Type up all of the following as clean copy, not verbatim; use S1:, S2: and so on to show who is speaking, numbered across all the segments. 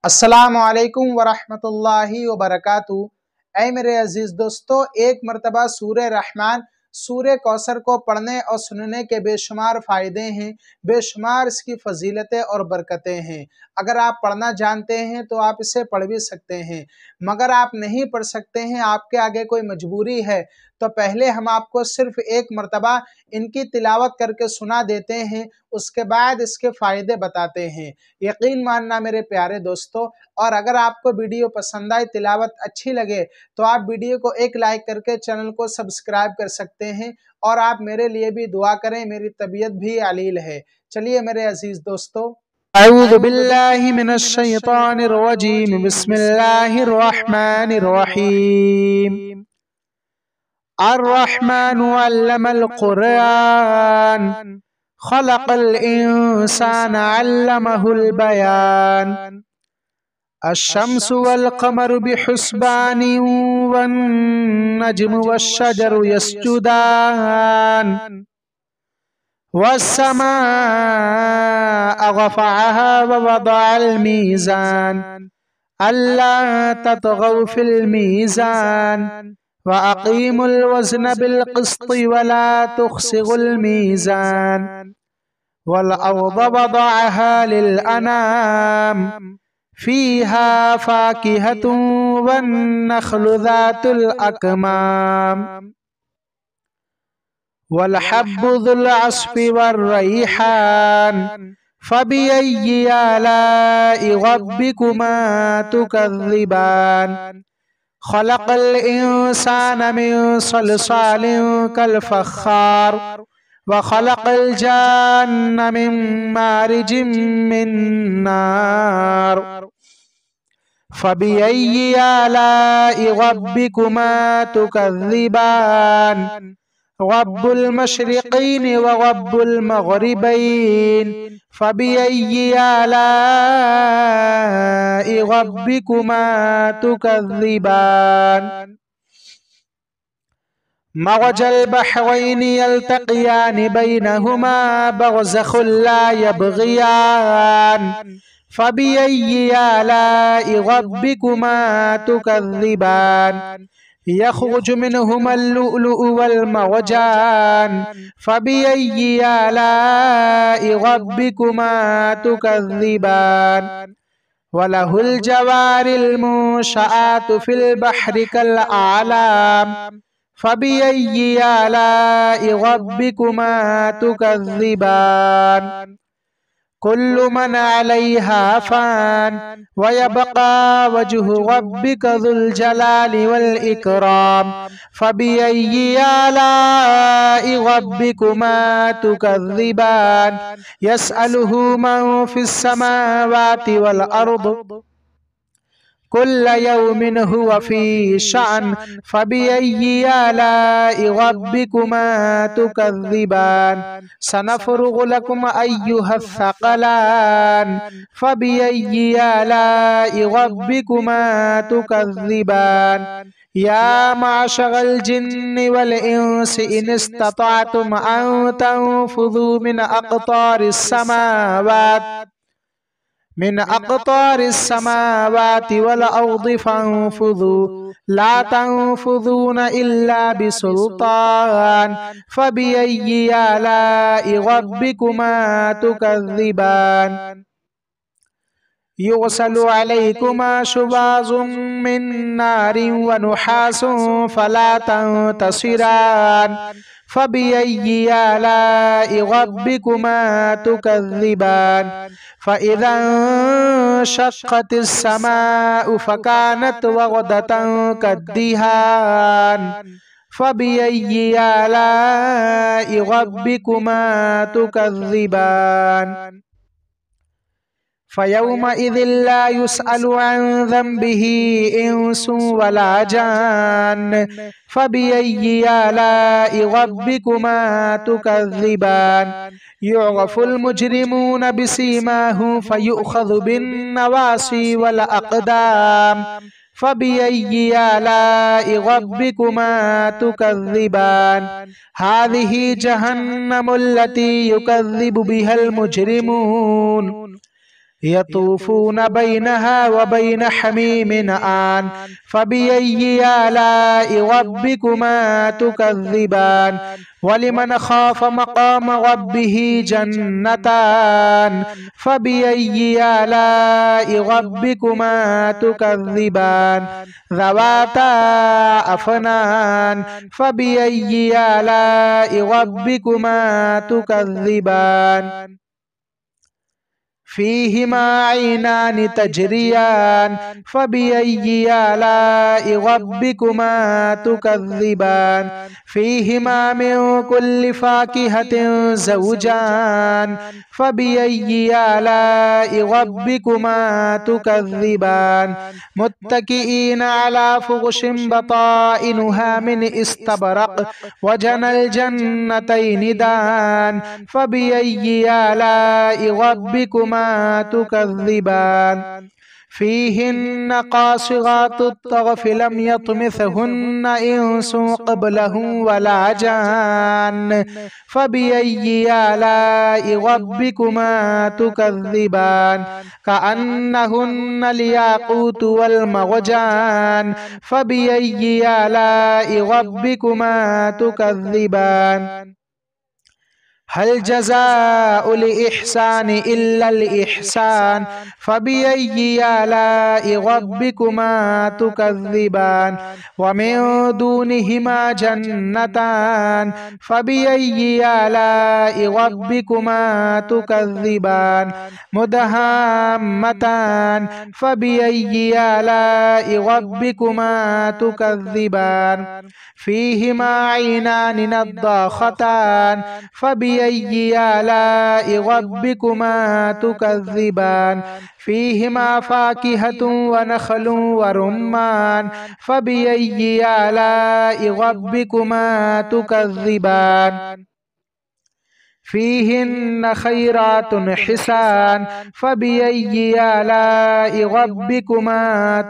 S1: अस्सलामुअलैकुम वरहमतुल्लाहि वबरकातुहू। ऐ मेरे अजीज़ दोस्तों, एक मरतबा सूरे रहमान सूरे कौसर को पढ़ने और सुनने के बेशुमार फ़ायदे हैं, बेशुमार इसकी फ़जीलतें और बरकतें हैं। अगर आप पढ़ना जानते हैं तो आप इसे पढ़ भी सकते हैं, मगर आप नहीं पढ़ सकते हैं, आपके आगे कोई मजबूरी है, तो पहले हम आपको सिर्फ़ एक मरतबा इनकी तिलावत करके सुना देते हैं, उसके बाद इसके फ़ायदे बताते हैं। यकीन मानना मेरे प्यारे दोस्तों, और अगर आपको वीडियो पसंद आए, तिलावत अच्छी लगे, तो आप वीडियो को एक लाइक करके चैनल को सब्सक्राइब कर सकते हैं और आप मेरे लिए भी दुआ करें, मेरी तबीयत भी अलील है। चलिए मेरे अजीज दोस्तों, अऊज़ु बिल्लाहि मिनश शैतानिर रजीम, बिस्मिल्लाहिर रहमानिर रहीम। अर्रहमानु अल्लमल कुरआन, खलक़ल इंसान अल्लमहुल बयान। अश्शम्सु वल क़मरु बिहुस्बानिन वन्नज्मु वश्शजरु यस्जुदान। वस्समाअ रफ़अहा ववदअल मीज़ान, अल्ला ततग़ौ फ़िल मीज़ान, वअक़ीमुल वज़न बिलक़िस्ति वला तुख़्सिरुल मीज़ान। वल अर्ज़ वदअहा लिल अनाम, फ़ीहा फ़ाकिहतुन वन्नख़्लु ज़ातुल अकमाम। वल हब्बु ज़ुल अस्फ़ि वर्रैहान, फ़बिअय्यि आलाइ रब्बिकुमा तुकज़्ज़िबान। ख़लक़ल इंसान मिन सलसालिन कल फ़ख़्ख़ार, व ख़लक़ल जान्न मिन मारिजिम मिन नार। फ़बिअय्यि आलाइ रब्बिकुमा तुकज़्ज़िबान। रब्बुल मशरिक़ैन व रब्बुल मग़रिबैन, फ़बिअय्यि आलाइ रब्बिकुमा तुकज़्ज़िबान। मरजल बहरैनि यल्तक़ियानि बैनहुमा बरज़ख़ुन ला यबग़ियान। फ़बिअय्यि आलाइ रब्बिकुमा तुकज़्ज़िबान। यख़रुजु मिनहुमल लुअ्लुअु वल मरजान, फ़बिअय्यि आलाइ रब्बिकुमा तुकज़्ज़िबान। वलहुल जवारिल मुंशआतु फ़िल बहरि कल आलाम, फ़बिअय्यि आलाइ रब्बिकुमा तुकज़्ज़िबान। कुल्लु मन अलैहा फ़ान, व यबक़ा वज्हु रब्बिका ज़ुल जलालि वल इकराम। फ़बिअय्यि आलाइ रब्बिकुमा तुकज़्ज़िबान। यसअलुहु मन फ़िस समावाति वल अर्द, कुल्ल यौमिन हुवा फ़ी शअन। फ़बिअय्यि आलाइ रब्बिकुमा तुकज़्ज़िबान। सनफ़्रुग़ु लकुम अय्युहस्सक़लान, फ़बिअय्यि आलाइ रब्बिकुमा तुकज़्ज़िबान। या माशरल जिन्नि वल इंसि इन इस्तताअतुम अन तंफुज़ू मिन अक़तारिस समावाति वल अर्दि फंफुज़ू ला तंफुज़ून इल्ला बिसुल्तान। फ़बिअय्यि आलाइ रब्बिकुमा तुकज़्ज़िबान। युरसलु अलैकुमा शुवाज़ुम मिन नारिन व नुहासुन फ़ला तंतसिरान। फ़बिअय्यि आलाइ रब्बिकुमा तुकज़्ज़िबान। फ़इज़ा इंशक़्क़तिस समाउ फ़कानत वरदतन कद्दिहान। फ़बिअय्यि आलाइ रब्बिकुमा तुकज़्ज़िबान। फ़यौमइज़िन ला युसअलु अन ज़ंबिही इंसुन वला जान। फ़बिअय्यि आलाइ रब्बिकुमा तुकज़्ज़िबान। युअफ़ुल मुजरिमून बिसीमाहुम फ़युअख़ज़ु बिन्नवासी वल अक़दाम। फ़बिअय्यि आलाइ रब्बिकुमा तुकज़्ज़िबान। हाज़िही जहन्नमुल्लती युकज़्ज़िबु बिहल मुजरिमून। यतूफून बैनहा व बैन हमीमिन आन फबिय्यि आलाइ रब्बिकुमा तुकज़्ज़िबान वलिमन खाफ मक़ाम रब्बिही जन्नतान फबिय्यि आलाइ रब्बिकुमा तुकज़्ज़िबान ज़वाता अफ़नान फबिय्यि आलाइ रब्बिकुमा तुकज़्ज़िबान फ़ीहिमा ऐनान तजरियान फ़बिय्यि आलाइ रब्बिकुमा तुकज़्ज़िबान फ़ीहिमा मिन कुल्लि फ़ाकिहतिन ज़ौजान फ़बिय्यि आलाइ रब्बिकुमा तुकज़्ज़िबान मुत्तकिईन अला फ़ुरुशिन बताइनुहा मिन इस्तबरक़ वजनल जन्नतैनि दान फ़बिय्यि आलाइ रब्बिकुमा तुकज़्ज़िबान फ़ीहिन्न क़ासिरातुत तर्फ़ लम यत्मिथहुन्न इंसुन क़ब्लहुम वला जान फ़बिय्यि आलाइ रब्बिकुमा तुकज़्ज़िबान कअन्नहुन्नल याक़ूत वल मरजान फ़बिय्यि आलाइ रब्बिकुमा तुकज़्ज़िबान हल जज़ाउल इहसानि इल्लल इहसान फ़बिय्यि आलाइ रब्बिकुमा तुकज़्ज़िबान व मिन दूनिहिमा जन्नतान फ़बिय्यि आलाइ रब्बिकुमा तुकज़्ज़िबान मुदहाम्मतान फ़बिय्यि आलाइ रब्बिकुमा तुकज़्ज़िबान फ़ीहिमा ऐनान नद्दाख़तान फ़बिय्यि आलाइ रब्बिकुमा तुकज़्ज़िबान फ़ीहिमा फ़ाकिहतुन व नख़लुन व रुम्मान फ़बिय्यि आलाइ रब्बिकुमा तुकज़्ज़िबान फ़ीहिन्न खैरातुन हिसान फ़बिय्यि आलाइ रब्बिकुमा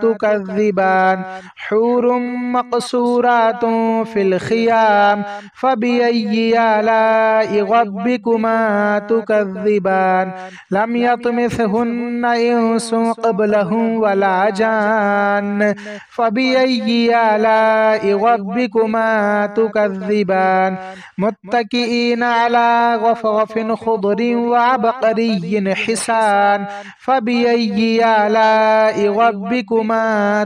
S1: तुकज़्ज़िबान हूरुम मक़सूरातुन फ़िल ख़ियाम फ़बिय्यि आलाइ रब्बिकुमा तुकज़्ज़िबान लम यत्मिथहुन्न इंसुन क़ब्लहुम वला जान फ़बिय्यि आलाइ रब्बिकुमा तुकज़्ज़िबान मुत्तकिईन अला गफ़रफ़िन ख़ुदरिन व अबक़रिय्यिन हिसान फ़बिय्यि आलाइ रब्बिकुमा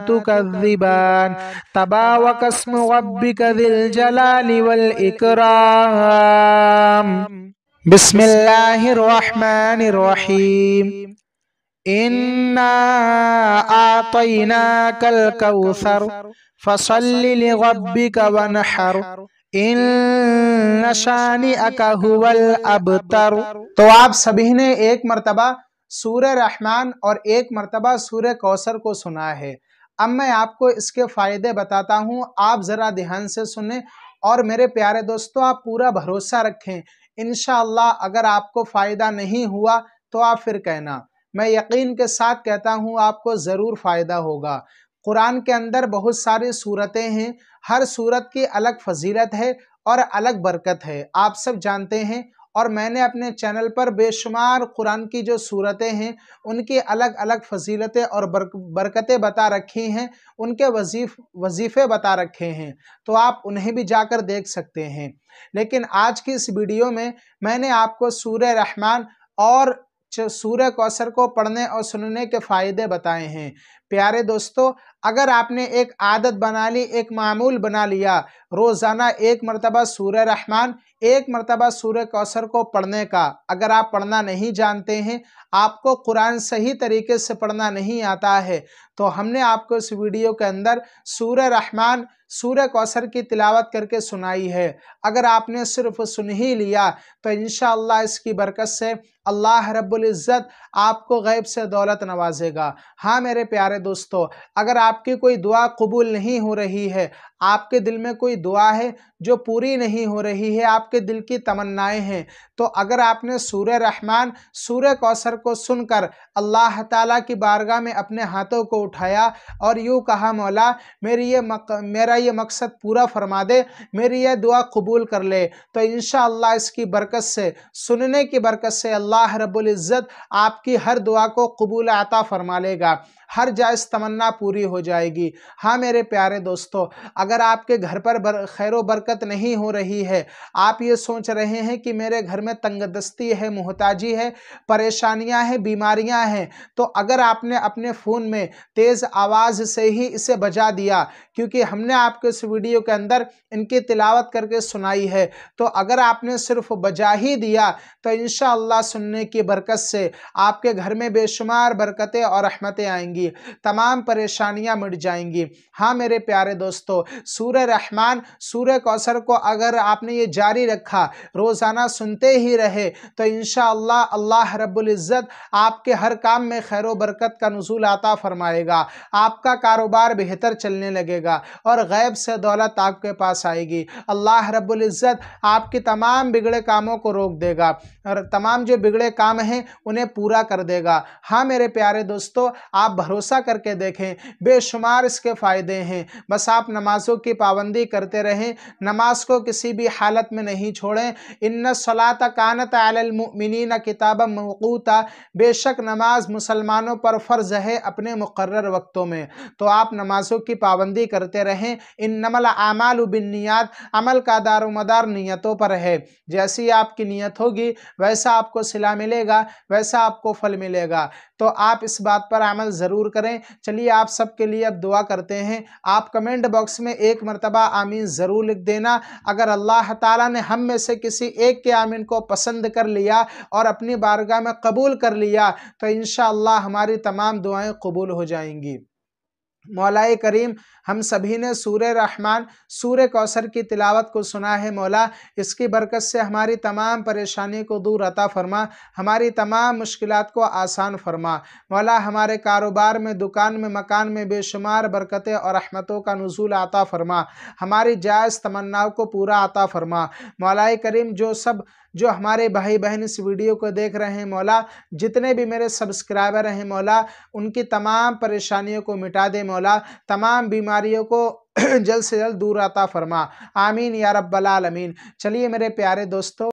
S1: तुकज़्ज़िबान तबारक अस्मु रब्बिका ज़िल जलालि वल इकराम बिस्मिल्लाहिर रहमानिर रहीम इन्ना आतैनाकल कौसर फसल्लि लिरब्बिका वनहर इन्न शानिअका हुवल अबतर। तो आप सभी ने एक मर्तबा सूरह रहमान और एक मर्तबा सूरह कौसर को सुना है। अब मैं आपको इसके फायदे बताता हूँ, आप जरा ध्यान से सुने और मेरे प्यारे दोस्तों आप पूरा भरोसा रखें। इंशाअल्लाह अगर आपको फायदा नहीं हुआ तो आप फिर कहना, मैं यकीन के साथ कहता हूँ आपको जरूर फायदा होगा। कुरान के अंदर बहुत सारी सूरतें हैं, हर सूरत की अलग फजीलत है और अलग बरकत है, आप सब जानते हैं। और मैंने अपने चैनल पर बेशुमार कुरान की जो सूरतें हैं उनकी अलग अलग फजीलतें और बरकतें बता रखी हैं, उनके वजीफ़े बता रखे हैं, तो आप उन्हें भी जाकर देख सकते हैं। लेकिन आज की इस वीडियो में मैंने आपको सूरह रहमान और सूरह कौसर को पढ़ने और सुनने के फ़ायदे बताए हैं। प्यारे दोस्तों, अगर आपने एक आदत बना ली, एक मामूल बना लिया, रोज़ाना एक मरतबा सूरह रहमान एक मरतबा सूरह कौसर को पढ़ने का, अगर आप पढ़ना नहीं जानते हैं, आपको कुरान सही तरीके से पढ़ना नहीं आता है, तो हमने आपको इस वीडियो के अंदर सूरह रहमान सूरह कौसर की तिलावत करके सुनाई है। अगर आपने सिर्फ सुन ही लिया तो इंशाअल्लाह इसकी बरकत से अल्लाह रब्बुल इज़्ज़त आपको गैब से दौलत नवाजेगा। हाँ मेरे प्यारे दोस्तों, अगर आपकी कोई दुआ कबूल नहीं हो रही है, आपके दिल में कोई दुआ है जो पूरी नहीं हो रही है, आप आपके दिल की तमन्नाएं हैं। तो अगर आपने सूरह रहमान, सूरह कौसर को सुनकर अल्लाह ताला की बारगाह में अपने हाथों को उठाया और यूँ कहा, मौला मेरा ये मकसद पूरा फरमा दे, मेरी ये दुआ कबूल कर ले, तो इंशाअल्लाह इसकी बरकत से, सुनने की बरकत से अल्लाह रब्बुल इज़्ज़त आपकी हर दुआ को कबूल अता फरमा लेगा, हर जायज़ तमन्ना पूरी हो जाएगी। हाँ मेरे प्यारे दोस्तों, अगर आपके घर पर खैर व बरकत नहीं हो रही है, आप ये सोच रहे हैं कि मेरे घर में तंगदस्ती है, मोहताजी है, परेशानियां हैं, बीमारियां हैं, तो अगर आपने अपने फ़ोन में तेज़ आवाज़ से ही इसे बजा दिया, क्योंकि हमने आपको इस वीडियो के अंदर इनकी तिलावत करके सुनाई है, तो अगर आपने सिर्फ बजा ही दिया तो इंशाअल्लाह सुनने की बरकत से आपके घर में बेशुमार बरकतें और रहमतें आएंगी, तमाम परेशानियां मिट जाएंगी। हाँ मेरे प्यारे दोस्तों, सूरह रहमान, सूरह कौसर को अगर आपने ये जारी रखा, रोज़ाना सुनते ही रहे, तो इंशाअल्लाह अल्लाह रब्बुल इज़्ज़त आपके हर काम में खैर व बरकत का नुज़ूल अता फरमाएगा, आपका कारोबार बेहतर चलने लगेगा और गैब से दौलत आपके पास आएगी। अल्लाह रब्बुल इज़्ज़त आपके तमाम बिगड़े कामों को रोक देगा और तमाम जो बिगड़े काम हैं उन्हें पूरा कर देगा। हाँ मेरे प्यारे दोस्तों, आप भरोसा करके देखें, बेशुमार इसके फ़ायदे हैं। बस आप नमाज़ों की पाबंदी करते रहें, नमाज को किसी भी हालत में नहीं छोड़ें। इन्ना सलाता कानत अलल मुमिनीना किताबम मौक़ूता, बेशक नमाज मुसलमानों पर फ़र्ज़ है अपने मुक़र्रर वक्तों में। तो आप नमाज़ों की पाबंदी करते रहें। इन्नमल आमालु बिन्नियात, अमल का दारोमदार नियतों पर है। जैसी आपकी नियत होगी वैसा आपको सिला मिलेगा, वैसा आपको फल मिलेगा। तो आप इस बात पर अमल ज़रूर करें। चलिए आप सबके लिए अब दुआ करते हैं। आप कमेंट बॉक्स में एक मरतबा आमीन ज़रूर लिख देना। अगर अल्लाह ताला ने हम में से किसी एक के आमीन को पसंद कर लिया और अपनी बारगाह में कबूल कर लिया, तो इंशाअल्लाह हमारी तमाम दुआएं कबूल हो जाएंगी। मौलाए करीम, हम सभी ने सूरह रहमान, सूरह कौसर की तिलावत को सुना है। मौला इसकी बरकत से हमारी तमाम परेशानी को दूर अता फरमा, हमारी तमाम मुश्किलात को आसान फरमा। मौला हमारे कारोबार में, दुकान में, मकान में बेशुमार बरकतें और रहमतों का नुज़ूल अता फरमा, हमारी जायज़ तमन्नाओं को पूरा अता फरमा। मौलाए करीम, जो हमारे भाई बहन इस वीडियो को देख रहे हैं मौला, जितने भी मेरे सब्सक्राइबर हैं मौला, उनकी तमाम परेशानियों को मिटा दे मौला, तमाम बीमारियों को जल्द से जल्द दूर अता फरमा। आमीन या रब्बल आलमीन। चलिए मेरे प्यारे दोस्तों,